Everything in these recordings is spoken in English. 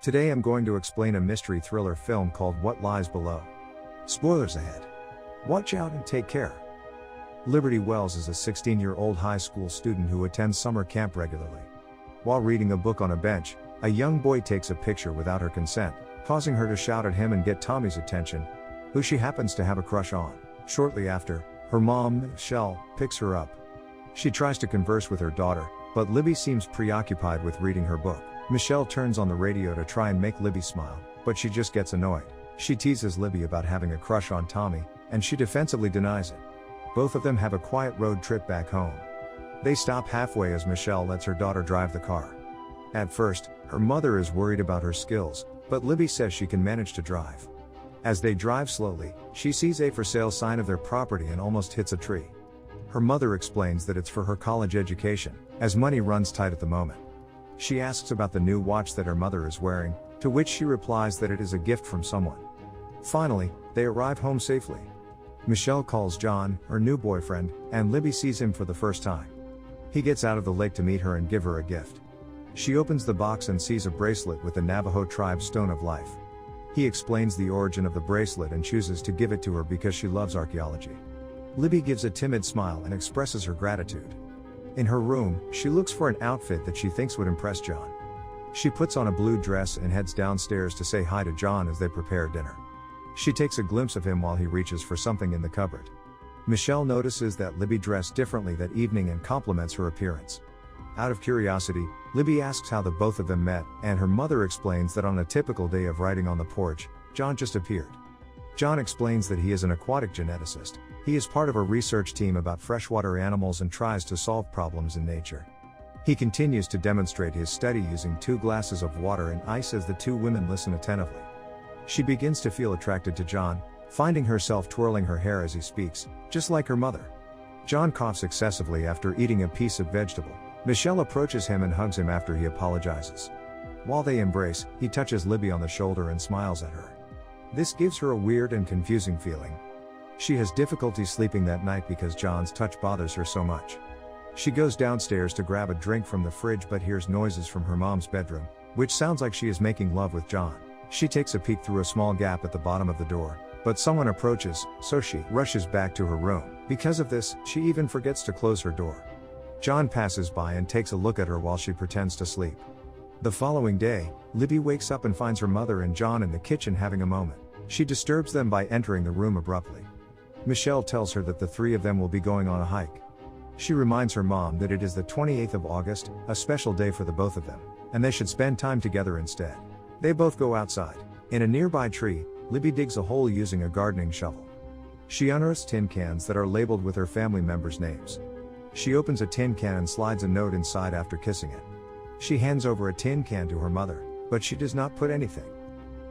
Today I'm going to explain a mystery thriller film called What Lies Below. Spoilers ahead. Watch out and take care. Liberty Wells is a 16-year-old high school student who attends summer camp regularly. While reading a book on a bench, a young boy takes a picture without her consent, causing her to shout at him and get Tommy's attention, who she happens to have a crush on. Shortly after, her mom, Michelle, picks her up. She tries to converse with her daughter, but Libby seems preoccupied with reading her book. Michelle turns on the radio to try and make Libby smile, but she just gets annoyed. She teases Libby about having a crush on Tommy, and she defensively denies it. Both of them have a quiet road trip back home. They stop halfway as Michelle lets her daughter drive the car. At first, her mother is worried about her skills, but Libby says she can manage to drive. As they drive slowly, she sees a for sale sign of their property and almost hits a tree. Her mother explains that it's for her college education, as money runs tight at the moment. She asks about the new watch that her mother is wearing, to which she replies that it is a gift from someone. Finally, they arrive home safely. Michelle calls John, her new boyfriend, and Libby sees him for the first time. He gets out of the lake to meet her and give her a gift. She opens the box and sees a bracelet with the Navajo tribe's stone of life. He explains the origin of the bracelet and chooses to give it to her because she loves archaeology. Libby gives a timid smile and expresses her gratitude. In her room, she looks for an outfit that she thinks would impress John. She puts on a blue dress and heads downstairs to say hi to John as they prepare dinner. She takes a glimpse of him while he reaches for something in the cupboard. Michelle notices that Libby dressed differently that evening and compliments her appearance. Out of curiosity, Libby asks how the both of them met, and her mother explains that on a typical day of writing on the porch, John just appeared. John explains that he is an aquatic geneticist. He is part of a research team about freshwater animals and tries to solve problems in nature. He continues to demonstrate his study using 2 glasses of water and ice as the 2 women listen attentively. She begins to feel attracted to John, finding herself twirling her hair as he speaks, just like her mother. John coughs excessively after eating a piece of vegetable. Michelle approaches him and hugs him after he apologizes. While they embrace, he touches Libby on the shoulder and smiles at her. This gives her a weird and confusing feeling. She has difficulty sleeping that night because John's touch bothers her so much. She goes downstairs to grab a drink from the fridge but hears noises from her mom's bedroom, which sounds like she is making love with John. She takes a peek through a small gap at the bottom of the door, but someone approaches, so she rushes back to her room. Because of this, she even forgets to close her door. John passes by and takes a look at her while she pretends to sleep. The following day, Libby wakes up and finds her mother and John in the kitchen having a moment. She disturbs them by entering the room abruptly. Michelle tells her that the 3 of them will be going on a hike. She reminds her mom that it is the 28th of August, a special day for the both of them, and they should spend time together instead. They both go outside. In a nearby tree, Libby digs a hole using a gardening shovel. She unearths tin cans that are labeled with her family members' names. She opens a tin can and slides a note inside after kissing it. She hands over a tin can to her mother, but she does not put anything.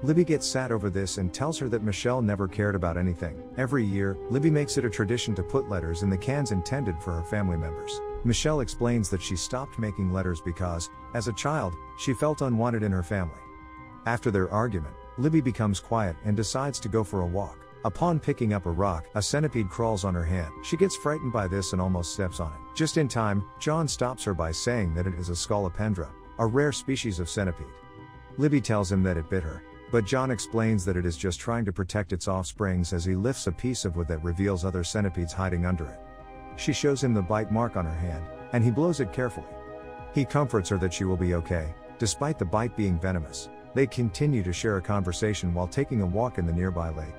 Libby gets sad over this and tells her that Michelle never cared about anything. Every year, Libby makes it a tradition to put letters in the cans intended for her family members. Michelle explains that she stopped making letters because, as a child, she felt unwanted in her family. After their argument, Libby becomes quiet and decides to go for a walk. Upon picking up a rock, a centipede crawls on her hand. She gets frightened by this and almost steps on it. Just in time, John stops her by saying that it is a scolopendra, a rare species of centipede. Libby tells him that it bit her, but John explains that it is just trying to protect its offsprings as he lifts a piece of wood that reveals other centipedes hiding under it. She shows him the bite mark on her hand, and he blows it carefully. He comforts her that she will be okay, despite the bite being venomous. They continue to share a conversation while taking a walk in the nearby lake.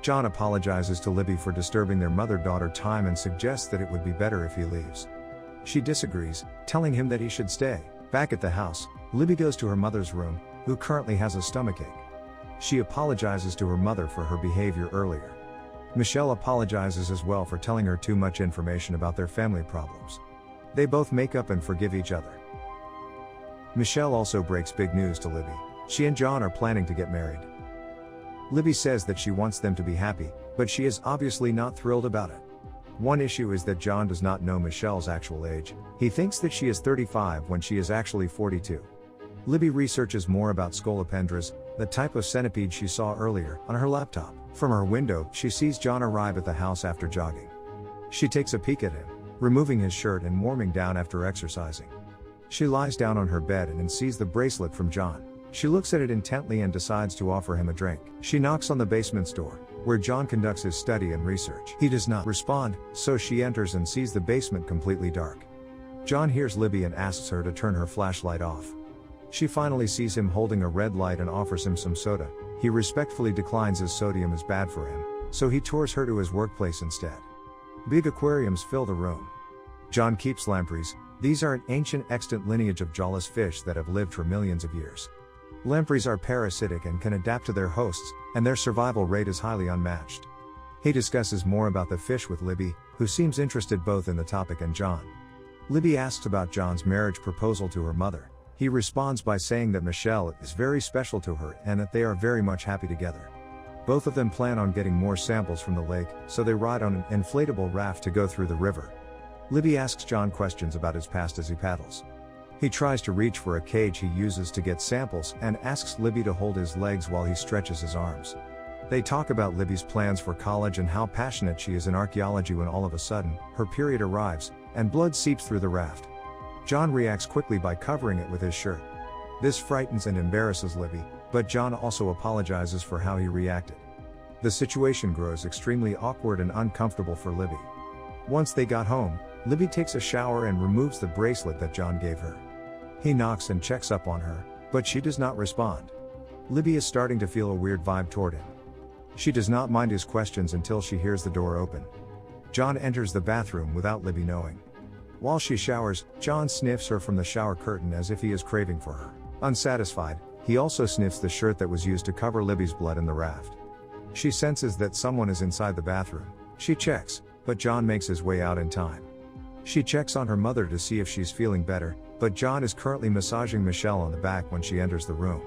John apologizes to Libby for disturbing their mother-daughter time and suggests that it would be better if he leaves. She disagrees, telling him that he should stay. Back at the house, Libby goes to her mother's room, who currently has a stomachache. She apologizes to her mother for her behavior earlier. Michelle apologizes as well for telling her too much information about their family problems. They both make up and forgive each other. Michelle also breaks big news to Libby. She and John are planning to get married. Libby says that she wants them to be happy, but she is obviously not thrilled about it. One issue is that John does not know Michelle's actual age. He thinks that she is 35 when she is actually 42. Libby researches more about scolopendras, the type of centipede she saw earlier, on her laptop. From her window, she sees John arrive at the house after jogging. She takes a peek at him, removing his shirt and warming down after exercising. She lies down on her bed and sees the bracelet from John. She looks at it intently and decides to offer him a drink. She knocks on the basement's door, where John conducts his study and research. He does not respond, so she enters and sees the basement completely dark. John hears Libby and asks her to turn her flashlight off. She finally sees him holding a red light and offers him some soda. He respectfully declines as sodium is bad for him, so he tours her to his workplace instead. Big aquariums fill the room. John keeps lampreys. These are an ancient extant lineage of jawless fish that have lived for millions of years. Lampreys are parasitic and can adapt to their hosts, and their survival rate is highly unmatched. He discusses more about the fish with Libby, who seems interested both in the topic and John. Libby asks about John's marriage proposal to her mother. He responds by saying that Michelle is very special to her and that they are very much happy together. Both of them plan on getting more samples from the lake, so they ride on an inflatable raft to go through the river. Libby asks John questions about his past as he paddles. He tries to reach for a cage he uses to get samples and asks Libby to hold his legs while he stretches his arms. They talk about Libby's plans for college and how passionate she is in archaeology when all of a sudden, her period arrives, and blood seeps through the raft. John reacts quickly by covering it with his shirt. This frightens and embarrasses Libby, but John also apologizes for how he reacted. The situation grows extremely awkward and uncomfortable for Libby. Once they got home, Libby takes a shower and removes the bracelet that John gave her. He knocks and checks up on her, but she does not respond. Libby is starting to feel a weird vibe toward him. She does not mind his questions until she hears the door open. John enters the bathroom without Libby knowing. While she showers, John sniffs her from the shower curtain as if he is craving for her. Unsatisfied, he also sniffs the shirt that was used to cover Libby's blood in the raft. She senses that someone is inside the bathroom. She checks, but John makes his way out in time. She checks on her mother to see if she's feeling better, but John is currently massaging Michelle on the back when she enters the room.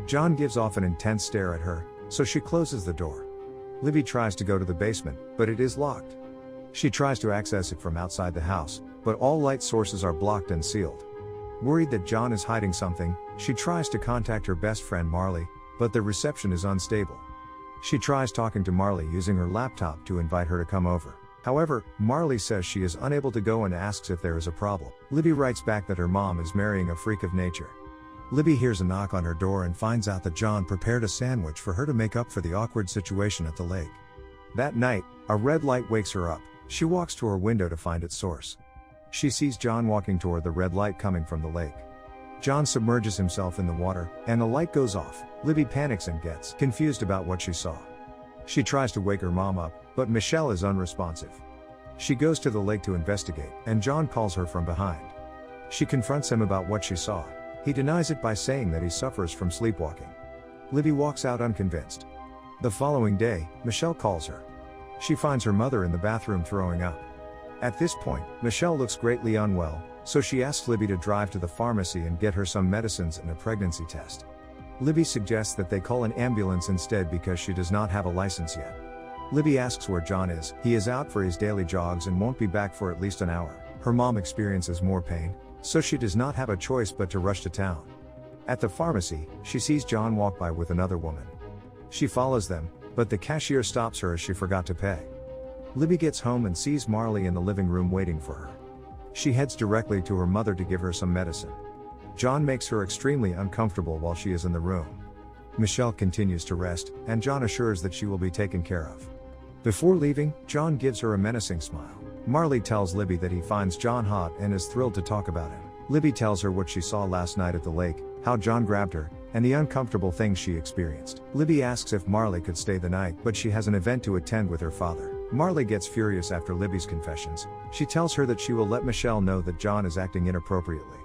John gives off an intense stare at her, so she closes the door. Libby tries to go to the basement, but it is locked. She tries to access it from outside the house, but all light sources are blocked and sealed. Worried that John is hiding something, she tries to contact her best friend Marley, but the reception is unstable. She tries talking to Marley using her laptop to invite her to come over. However, Marley says she is unable to go and asks if there is a problem. Libby writes back that her mom is marrying a freak of nature. Libby hears a knock on her door and finds out that John prepared a sandwich for her to make up for the awkward situation at the lake. That night, a red light wakes her up. She walks to her window to find its source. She sees John walking toward the red light coming from the lake. John submerges himself in the water, and the light goes off. Libby panics and gets confused about what she saw. She tries to wake her mom up, but Michelle is unresponsive. She goes to the lake to investigate, and John calls her from behind. She confronts him about what she saw. He denies it by saying that he suffers from sleepwalking. Libby walks out unconvinced. The following day, Michelle calls her. She finds her mother in the bathroom throwing up. At this point, Michelle looks greatly unwell, so she asks Libby to drive to the pharmacy and get her some medicines and a pregnancy test. Libby suggests that they call an ambulance instead because she does not have a license yet. Libby asks where John is. He is out for his daily jogs and won't be back for at least an hour. Her mom experiences more pain, so she does not have a choice but to rush to town. At the pharmacy, she sees John walk by with another woman. She follows them, but the cashier stops her as she forgot to pay. Libby gets home and sees Marley in the living room waiting for her. She heads directly to her mother to give her some medicine. John makes her extremely uncomfortable while she is in the room. Michelle continues to rest, and John assures that she will be taken care of. Before leaving, John gives her a menacing smile. Marley tells Libby that he finds John hot and is thrilled to talk about him. Libby tells her what she saw last night at the lake, how John grabbed her, and the uncomfortable things she experienced. Libby asks if Marley could stay the night, but she has an event to attend with her father. Marley gets furious after Libby's confessions. She tells her that she will let Michelle know that John is acting inappropriately.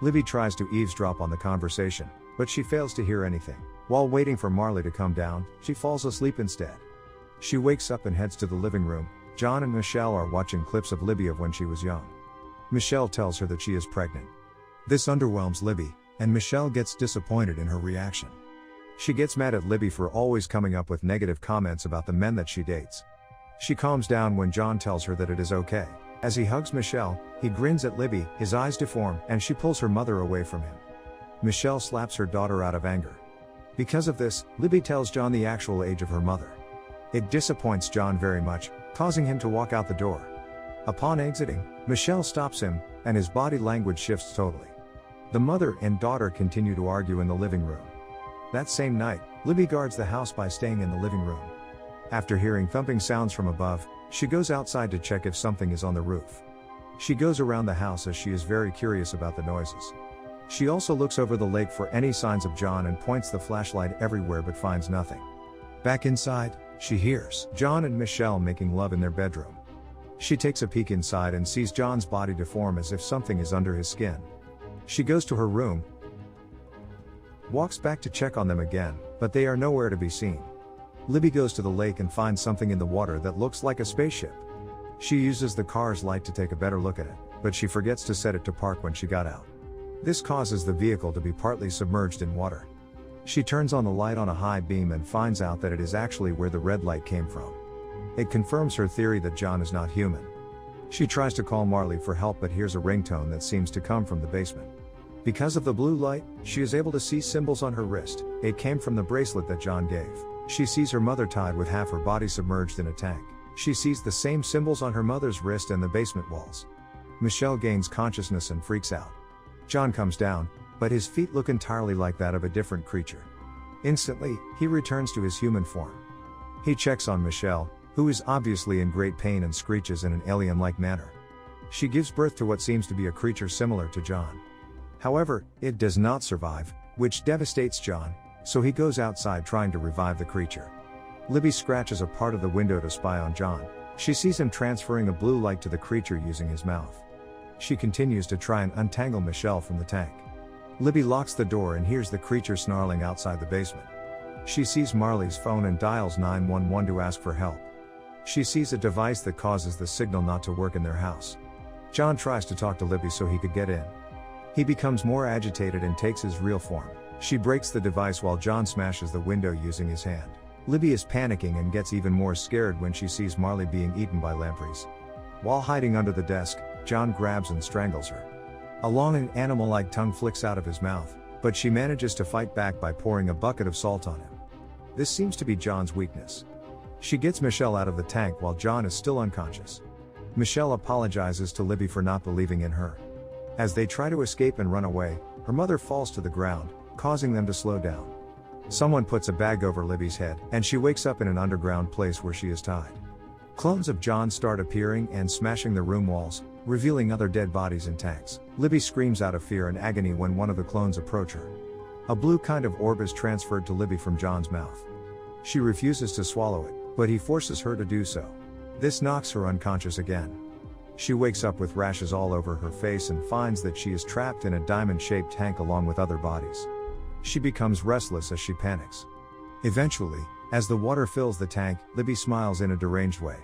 Libby tries to eavesdrop on the conversation, but she fails to hear anything. While waiting for Marley to come down, she falls asleep instead. She wakes up and heads to the living room. John and Michelle are watching clips of Libby of when she was young. Michelle tells her that she is pregnant. This underwhelms Libby, and Michelle gets disappointed in her reaction. She gets mad at Libby for always coming up with negative comments about the men that she dates. She calms down when John tells her that it is okay. As he hugs Michelle, he grins at Libby, his eyes deform, and she pulls her mother away from him. Michelle slaps her daughter out of anger. Because of this, Libby tells John the actual age of her mother. It disappoints John very much, causing him to walk out the door. Upon exiting, Michelle stops him, and his body language shifts totally. The mother and daughter continue to argue in the living room. That same night, Libby guards the house by staying in the living room. After hearing thumping sounds from above, she goes outside to check if something is on the roof. She goes around the house as she is very curious about the noises. She also looks over the lake for any signs of John and points the flashlight everywhere but finds nothing. Back inside, she hears John and Michelle making love in their bedroom. She takes a peek inside and sees John's body deform as if something is under his skin. She goes to her room, walks back to check on them again, but they are nowhere to be seen. Libby goes to the lake and finds something in the water that looks like a spaceship. She uses the car's light to take a better look at it, but she forgets to set it to park when she got out. This causes the vehicle to be partly submerged in water. She turns on the light on a high beam and finds out that it is actually where the red light came from. It confirms her theory that John is not human. She tries to call Marley for help but hears a ringtone that seems to come from the basement. Because of the blue light, she is able to see symbols on her wrist. It came from the bracelet that John gave. She sees her mother tied with half her body submerged in a tank. She sees the same symbols on her mother's wrist and the basement walls. Michelle gains consciousness and freaks out. John comes down, but his feet look entirely like that of a different creature. Instantly, he returns to his human form. He checks on Michelle, who is obviously in great pain and screeches in an alien-like manner. She gives birth to what seems to be a creature similar to John. However, it does not survive, which devastates John, so he goes outside trying to revive the creature. Libby scratches a part of the window to spy on John. She sees him transferring a blue light to the creature using his mouth. She continues to try and untangle Michelle from the tank. Libby locks the door and hears the creature snarling outside the basement. She sees Marley's phone and dials 911 to ask for help. She sees a device that causes the signal not to work in their house. John tries to talk to Libby so he could get in. He becomes more agitated and takes his real form. She breaks the device while John smashes the window using his hand. Libby is panicking and gets even more scared when she sees Marley being eaten by lampreys. While hiding under the desk, John grabs and strangles her. A long and animal-like tongue flicks out of his mouth, but she manages to fight back by pouring a bucket of salt on him. This seems to be John's weakness. She gets Michelle out of the tank while John is still unconscious. Michelle apologizes to Libby for not believing in her. As they try to escape and run away, her mother falls to the ground, causing them to slow down. Someone puts a bag over Libby's head, and she wakes up in an underground place where she is tied. Clones of John start appearing and smashing the room walls, revealing other dead bodies in tanks. Libby screams out of fear and agony when one of the clones approach her. A blue kind of orb is transferred to Libby from John's mouth. She refuses to swallow it, but he forces her to do so. This knocks her unconscious again. She wakes up with rashes all over her face and finds that she is trapped in a diamond-shaped tank along with other bodies. She becomes restless as she panics. Eventually, as the water fills the tank, Libby smiles in a deranged way.